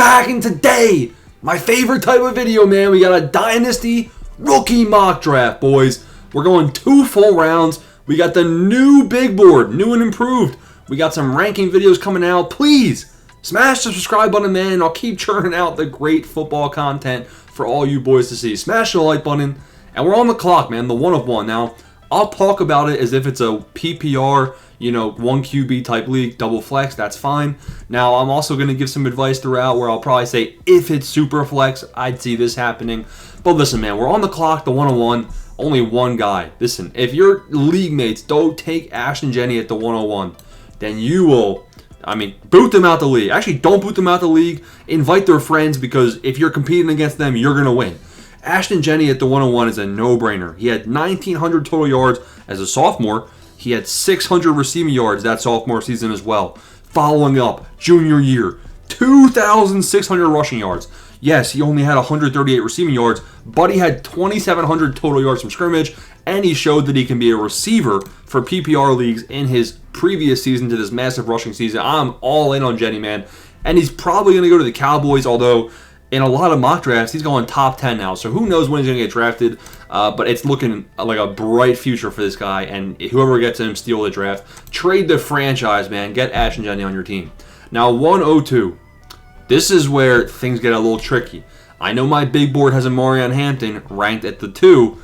back, and today, my favorite type of video, man, we got a Dynasty Rookie Mock Draft, boys. We're going 2 full rounds. We got the new big board, new and improved. We got some ranking videos coming out. Please, smash the subscribe button, man, and I'll keep churning out the great football content for all you boys to see. Smash the like button, and we're on the clock, man, the 1 of 1. Now, I'll talk about it as if it's a PPR, 1 QB type league, double flex, that's fine. Now, I'm also going to give some advice throughout where I'll probably say if it's super flex, I'd see this happening. But listen, man, we're on the clock, the 1 of 1, only one guy. Listen, if your league mates don't take Ashton Jenny at the 101, then you will, boot them out the league. Actually, don't boot them out the league. Invite their friends, because if you're competing against them, you're going to win. Ashton Jenny at the 101 is a no-brainer. He had 1,900 total yards as a sophomore. He had 600 receiving yards that sophomore season as well. Following up, junior year, 2,600 rushing yards. Yes, he only had 138 receiving yards, but he had 2,700 total yards from scrimmage, and he showed that he can be a receiver for PPR leagues in his previous season to this massive rushing season. I'm all in on Jenny, man. And he's probably going to go to the Cowboys, although in a lot of mock drafts, he's going top 10 now. So who knows when he's going to get drafted, but it's looking like a bright future for this guy, and whoever gets him, steal the draft. Trade the franchise, man. Get Ashton Jenny on your team. Now, 102. This is where things get a little tricky. I know my big board has a Marion Hampton ranked at the 2,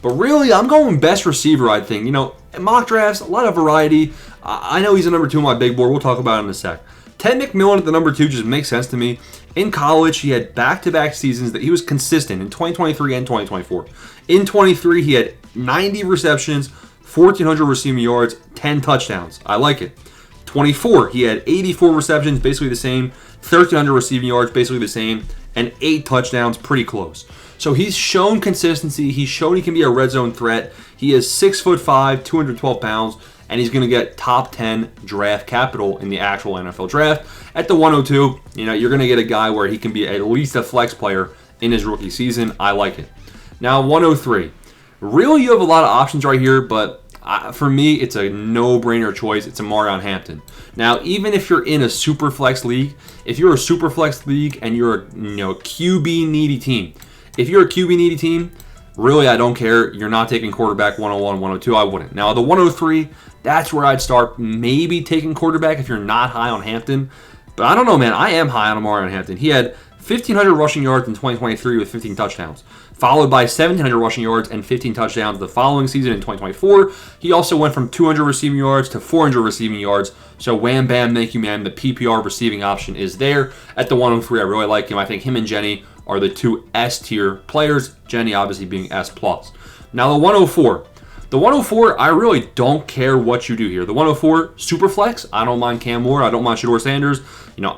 but really, I'm going best receiver, I think. In mock drafts, a lot of variety. I know he's a number 2 on my big board. We'll talk about it in a sec. Ted McMillan at the number 2 just makes sense to me. In college, he had back-to-back seasons that he was consistent in 2023 and 2024. In 23, he had 90 receptions, 1,400 receiving yards, 10 touchdowns. I like it. 24, he had 84 receptions, basically the same, 1,300 receiving yards, basically the same, and 8 touchdowns, pretty close. So he's shown consistency. He's shown he can be a red zone threat. He is 6'5", 212 pounds, and he's going to get top 10 draft capital in the actual NFL draft. At the 102, you're going to get a guy where he can be at least a flex player in his rookie season. I like it. Now, 103. Really, you have a lot of options right here, but for me, it's a no-brainer choice. It's a Marion Hampton. Now, even if you're in a super flex league, if you're a super flex league and you're a QB needy team, really, I don't care. You're not taking quarterback 101, 102. I wouldn't. Now, the 103, that's where I'd start maybe taking quarterback if you're not high on Hampton. But I don't know, man. I am high on Marion Hampton. He had 1,500 rushing yards in 2023 with 15 touchdowns, followed by 1,700 rushing yards and 15 touchdowns the following season in 2024. He also went from 200 receiving yards to 400 receiving yards. So wham, bam, thank you, man. The PPR receiving option is there. At the 103, I really like him. I think him and Jenny are the 2 S-tier players, Jenny obviously being S+. Now, the 104. The 104, I really don't care what you do here. The 104, super flex. I don't mind Cam Ward. I don't mind Shedeur Sanders.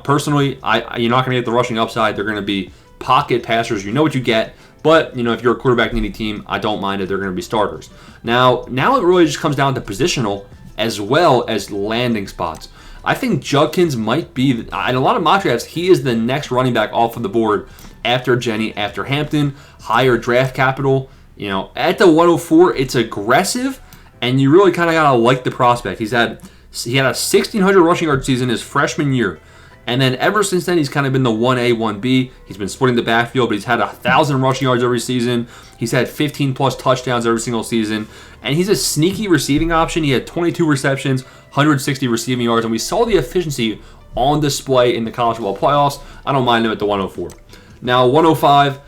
Personally, you're not going to get the rushing upside. They're going to be pocket passers. You know what you get. But, if you're a quarterback needy team, I don't mind it. They're going to be starters. Now it really just comes down to positional as well as landing spots. I think Judkins might be, in a lot of mock drafts, he is the next running back off of the board after Jenny, after Hampton, higher draft capital. At the 104, it's aggressive, and you really kind of got to like the prospect. He had a 1,600 rushing yard season his freshman year, and then ever since then, he's kind of been the 1A, 1B. He's been splitting the backfield, but he's had 1,000 rushing yards every season. He's had 15-plus touchdowns every single season, and he's a sneaky receiving option. He had 22 receptions, 160 receiving yards, and we saw the efficiency on display in the college football playoffs. I don't mind him at the 104. Now, 105,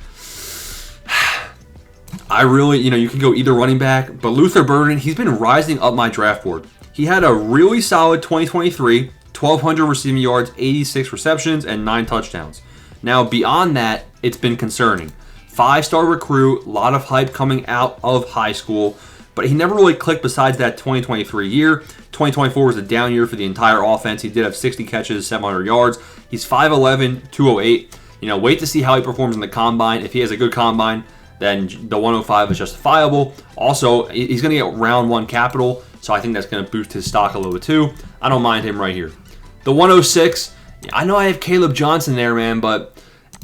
I really, you can go either running back, but Luther Burden, he's been rising up my draft board. He had a really solid 2023, 1,200 receiving yards, 86 receptions, and 9 touchdowns. Now, beyond that, it's been concerning. 5-star recruit, a lot of hype coming out of high school, but he never really clicked besides that 2023 year. 2024 was a down year for the entire offense. He did have 60 catches, 700 yards. He's 5'11", 208. Wait to see how he performs in the combine. If he has a good combine, then the 105 is justifiable. Also, he's going to get round 1 capital, so I think that's going to boost his stock a little bit too. I don't mind him right here. The 106, I know I have Caleb Johnson there, man, but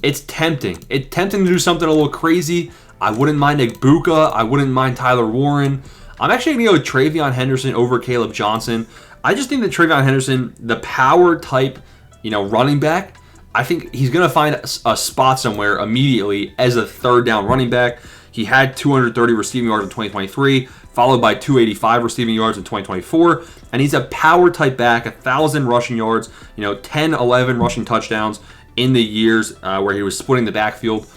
it's tempting. It's tempting to do something a little crazy. I wouldn't mind Igbuka. I wouldn't mind Tyler Warren. I'm actually going to go with Travion Henderson over Caleb Johnson. I just think that Travion Henderson, the power type, running back, I think he's going to find a spot somewhere immediately as a third down running back. He had 230 receiving yards in 2023, followed by 285 receiving yards in 2024. And he's a power type back, 1,000 rushing yards, 10, 11 rushing touchdowns in the years where he was splitting the backfield.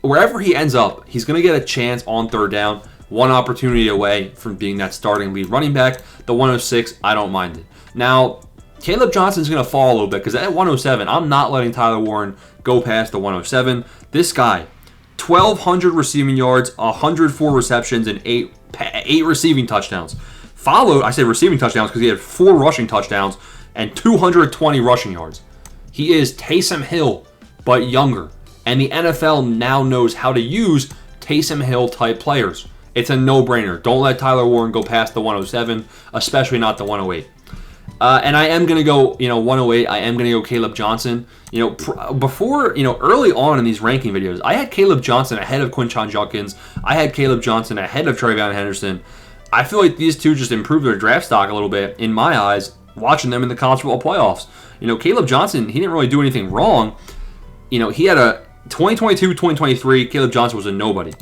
Wherever he ends up, he's going to get a chance on third down, one opportunity away from being that starting lead running back. The 106, I don't mind it. Now, Caleb Johnson's going to fall a little bit because at 107, I'm not letting Tyler Warren go past the 107. This guy, 1,200 receiving yards, 104 receptions, and eight receiving touchdowns. Followed, I say receiving touchdowns because he had 4 rushing touchdowns and 220 rushing yards. He is Taysom Hill, but younger. And the NFL now knows how to use Taysom Hill type players. It's a no-brainer. Don't let Tyler Warren go past the 107, especially not the 108. And I am going to go, 108. I am going to go Caleb Johnson. Before, early on in these ranking videos, I had Caleb Johnson ahead of Quinshon Judkins. I had Caleb Johnson ahead of Travion Henderson. I feel like these two just improved their draft stock a little bit, in my eyes, watching them in the college football playoffs. Caleb Johnson, he didn't really do anything wrong. He had a 2022, 2023, Caleb Johnson was a nobody.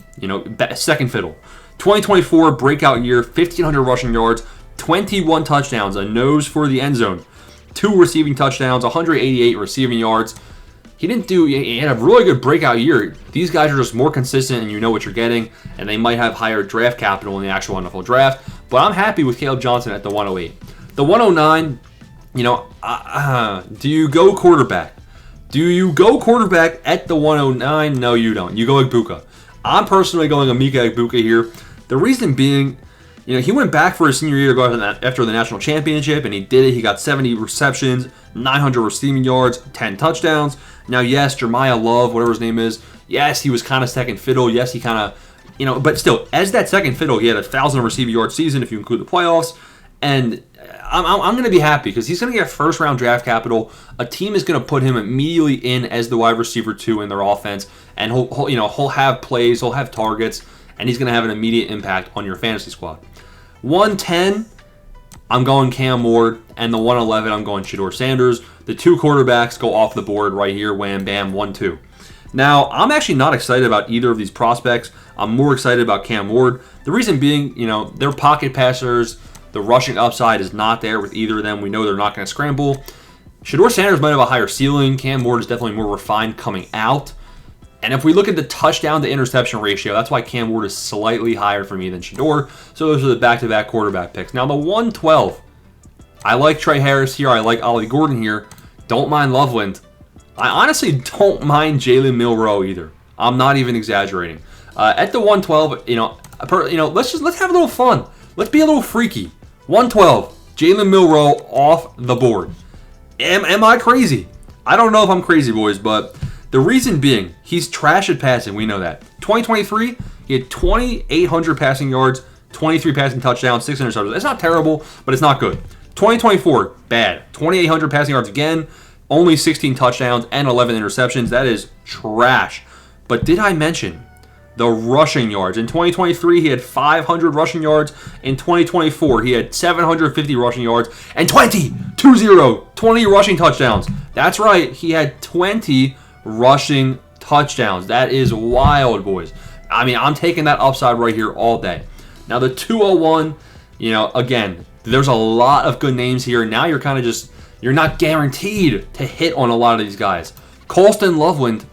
Second fiddle. 2024, breakout year, 1,500 rushing yards, 21 touchdowns, a nose for the end zone, 2 receiving touchdowns, 188 receiving yards. He had a really good breakout year. These guys are just more consistent and you know what you're getting, and they might have higher draft capital in the actual NFL draft. But I'm happy with Caleb Johnson at the 108. The 109, do you go quarterback? Do you go quarterback at the 109? No, you don't. You go Egbuka. I'm personally going Emeka Egbuka here. The reason being, he went back for his senior year to go after the national championship, and he did it. He got 70 receptions, 900 receiving yards, 10 touchdowns. Now, yes, Jeremiah Love, whatever his name is, yes, he was kind of second fiddle. Yes, he kind of, but still, as that second fiddle, he had 1,000 receiving yard season if you include the playoffs. And I'm going to be happy because he's going to get first-round draft capital. A team is going to put him immediately in as the wide receiver 2 in their offense, and he'll have plays, he'll have targets, and he's going to have an immediate impact on your fantasy squad. 110, I'm going Cam Ward, and the 111, I'm going Shedeur Sanders. The 2 quarterbacks go off the board right here, wham, bam, 1-2. Now, I'm actually not excited about either of these prospects. I'm more excited about Cam Ward. The reason being, they're pocket passers. The rushing upside is not there with either of them. We know they're not going to scramble. Shedeur Sanders might have a higher ceiling. Cam Ward is definitely more refined coming out. And if we look at the touchdown to interception ratio, that's why Cam Ward is slightly higher for me than Shedeur. So those are the back-to-back quarterback picks. Now the 112, I like Trey Harris here. I like Ollie Gordon here. Don't mind Loveland. I honestly don't mind Jalen Milroe either. I'm not even exaggerating. At the 112, let's have a little fun. Let's be a little freaky. 112, Jalen Milroe off the board. Am I crazy? I don't know if I'm crazy, boys, but the reason being, he's trash at passing. We know that. 2023, he had 2,800 passing yards, 23 passing touchdowns, 6 interceptions. It's not terrible, but it's not good. 2024, bad. 2,800 passing yards again, only 16 touchdowns and 11 interceptions. That is trash. But did I mention the rushing yards? In 2023, he had 500 rushing yards. In 2024, he had 750 rushing yards and 20 rushing touchdowns. That's right, he had 20 rushing touchdowns. That is wild, boys. I mean, I'm taking that upside right here all day. Now, the 201, again, there's a lot of good names here. Now you're kind of just, you're not guaranteed to hit on a lot of these guys. Colston Loveland,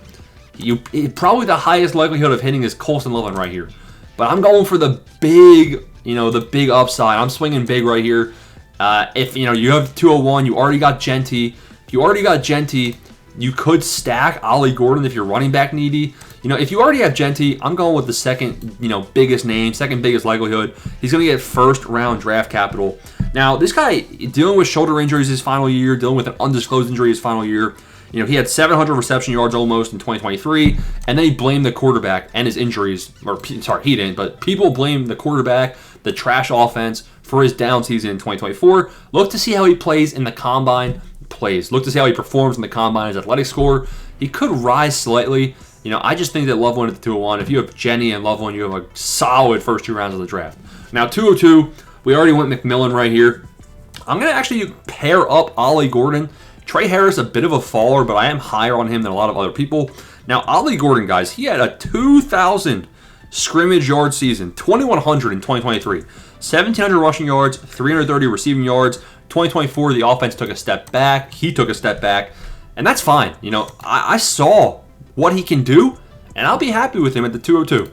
probably the highest likelihood of hitting is Colston Loveland right here. But I'm going for the big upside. I'm swinging big right here. If you have 201, you already got Genty. If you already got Genty, you could stack Ollie Gordon if you're running back needy. If you already have Genty, I'm going with the second, biggest name, second biggest likelihood. He's going to get first round draft capital. Now, this guy dealing with shoulder injuries his final year, dealing with an undisclosed injury his final year. He had 700 reception yards almost in 2023, and then he blamed the quarterback and his injuries. He didn't, but people blame the quarterback, the trash offense, for his down season in 2024. Look to see how he plays in the combine. Look to see how he performs in the combine, his athletic score. He could rise slightly. I just think that Loveland at the 201, if you have Jenny and Loveland, you have a solid first 2 rounds of the draft. Now, 202, we already went McMillan right here. I'm going to actually pair up Ollie Gordon Trey Harris, a bit of a faller, but I am higher on him than a lot of other people. Now, Ollie Gordon, guys, he had a 2,000 scrimmage yard season, 2,100 in 2023, 1,700 rushing yards, 330 receiving yards. 2024, the offense took a step back. He took a step back, and that's fine. You know, I saw what he can do, and I'll be happy with him at the 202.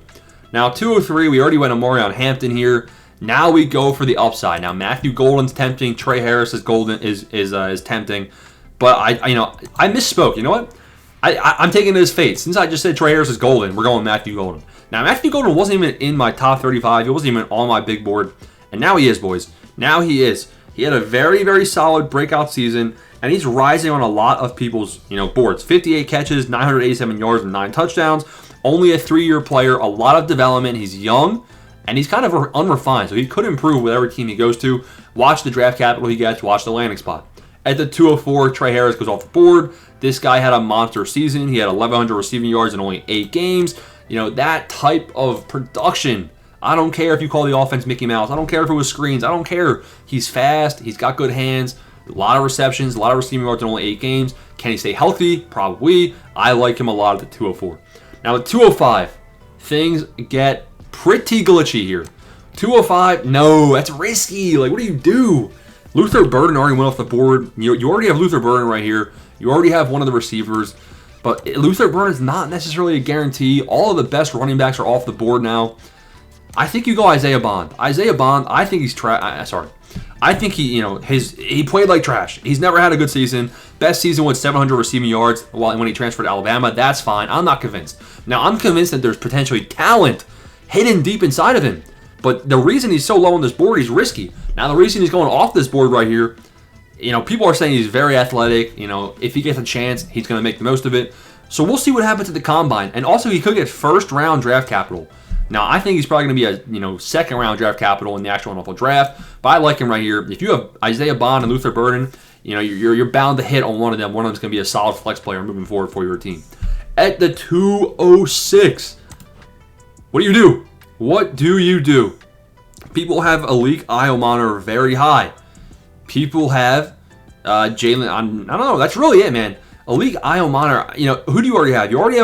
Now, 203, we already went to Morion Hampton here. Now we go for the upside. Now, Matthew Golden's tempting. Trey Harris is tempting. But I misspoke. You know what? I'm taking it as fate. Since I just said Trey Harris is golden, we're going Matthew Golden. Now, Matthew Golden wasn't even in my top 35. He wasn't even on my big board. And now he is, boys. Now he is. He had a very, very solid breakout season, and he's rising on a lot of people's boards. 58 catches, 987 yards, and 9 touchdowns. Only a 3-year player, a lot of development. He's young, and he's kind of unrefined, so he could improve with every team he goes to. Watch the draft capital he gets. Watch the landing spot. At the 204, Trey Harris goes off the board. This guy had a monster season. He had 1,100 receiving yards in only 8 games. That type of production. I don't care if you call the offense Mickey Mouse. I don't care if it was screens. I don't care. He's fast. He's got good hands. A lot of receptions. A lot of receiving yards in only 8 games. Can he stay healthy? Probably. I like him a lot at the 204. Now at 205, things get pretty glitchy here. 205, no, that's risky. Like, what do you do? Luther Burden already went off the board. You already have Luther Burden right here. You already have one of the receivers. But Luther Burden is not necessarily a guarantee. All of the best running backs are off the board now. I think you go Isaiah Bond. Isaiah Bond, I think he's I think he played like trash. He's never had a good season. Best season was 700 receiving yards when he transferred to Alabama. That's fine. I'm not convinced. Now, I'm convinced that there's potentially talent hidden deep inside of him. But the reason he's so low on this board, he's risky. Now, the reason he's going off this board right here, people are saying he's very athletic. If he gets a chance, he's going to make the most of it. So we'll see what happens at the combine. And also, he could get first-round draft capital. Now, I think he's probably going to be a second-round draft capital in the actual NFL draft, but I like him right here. If you have Isaiah Bond and Luther Burden, you're bound to hit on one of them. One of them's going to be a solid flex player moving forward for your team. At the 206, what do you do? What do you do? People have Alik Iomana very high. People have Jalen. I don't know. That's really it, man. Alik Iomana. Who do you already have? You already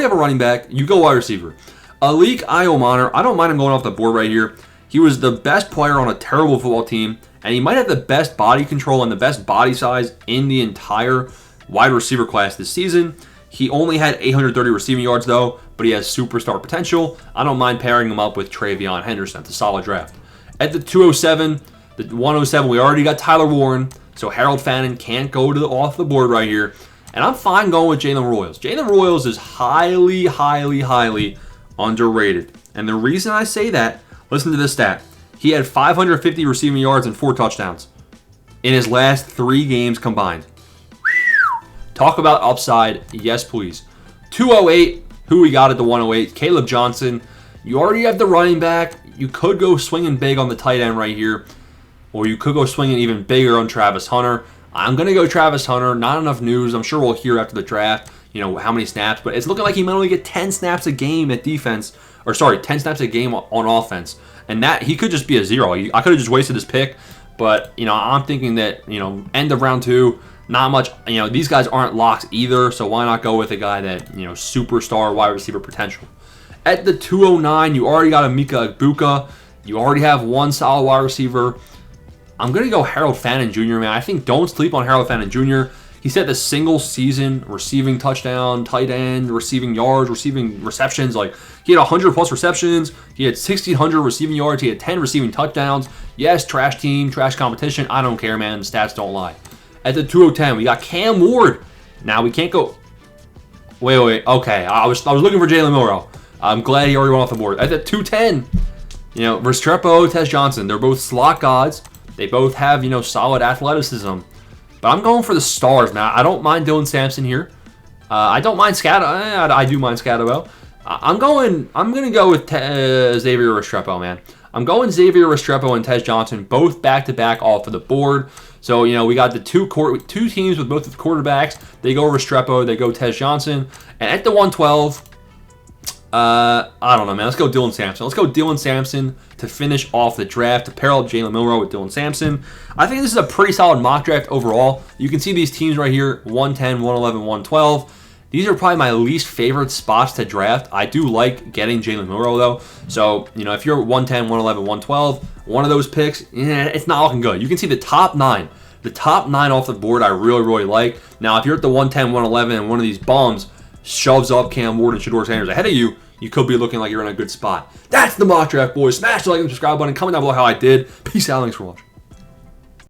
have a running back. You go wide receiver. Alik Iomana, I don't mind him going off the board right here. He was the best player on a terrible football team, and he might have the best body control and the best body size in the entire wide receiver class this season. He only had 830 receiving yards, though, but he has superstar potential. I don't mind pairing him up with Travion Henderson. It's a solid draft. At the 207, the 107, we already got Tyler Warren, so Harold Fannin can't go off the board right here. And I'm fine going with Jalen Royals. Jalen Royals is highly, highly, highly underrated. And the reason I say that, listen to this stat. He had 550 receiving yards and 4 touchdowns in his last 3 games combined. Talk about upside. Yes, please. 208, who we got at the 108? Caleb Johnson. You already have the running back. You could go swinging big on the tight end right here. Or you could go swinging even bigger on Travis Hunter. I'm going to go Travis Hunter. Not enough news. I'm sure we'll hear after the draft, how many snaps. But it's looking like he might only get 10 snaps a game at defense. 10 snaps a game on offense. And that he could just be a 0. I could have just wasted his pick. But, I'm thinking that, end of round 2, not much. These guys aren't locks either. So why not go with a guy that, superstar wide receiver potential. At the 209, you already got a Mika Egbuka. You already have one solid wide receiver. I'm going to go Harold Fannin Jr., man. I think don't sleep on Harold Fannin Jr. He set the single season receiving touchdown, tight end, receiving yards, receiving receptions. Like, he had 100-plus receptions. He had 1,600 receiving yards. He had 10 receiving touchdowns. Yes, trash team, trash competition. I don't care, man. The stats don't lie. At the 210, we got Cam Ward. Now, we can't go... Wait. Okay, I was looking for Jalen Milroe. I'm glad he already went off the board. At the 210, Restrepo, Tez Johnson. They're both slot gods. They both have, solid athleticism. But I'm going for the stars, man. I don't mind Dylan Sampson here. I don't mind Scatto. I do mind Scatto. I'm going to go with Xavier Restrepo, man. I'm going Xavier Restrepo and Tez Johnson, both back-to-back off of the board. So, we got the two teams with both of the quarterbacks. They go Restrepo, they go Tez Johnson. And at the 112, I don't know, man. Let's go Dylan Sampson. Let's go Dylan Sampson to finish off the draft, to pair up Jalen Milroe with Dylan Sampson. I think this is a pretty solid mock draft overall. You can see these teams right here, 110, 111, 112. These are probably my least favorite spots to draft. I do like getting Jalen Milroe, though. So, if you're 110, 111, 112, one of those picks, it's not looking good. You can see the top 9. The top 9 off the board I really, really like. Now, if you're at the 110, 111, and one of these bums shoves up Cam Ward and Shedeur Sanders ahead of you, you could be looking like you're in a good spot. That's the mock draft, boys. Smash the like and subscribe button. Comment down below how I did. Peace out. Thanks for watching.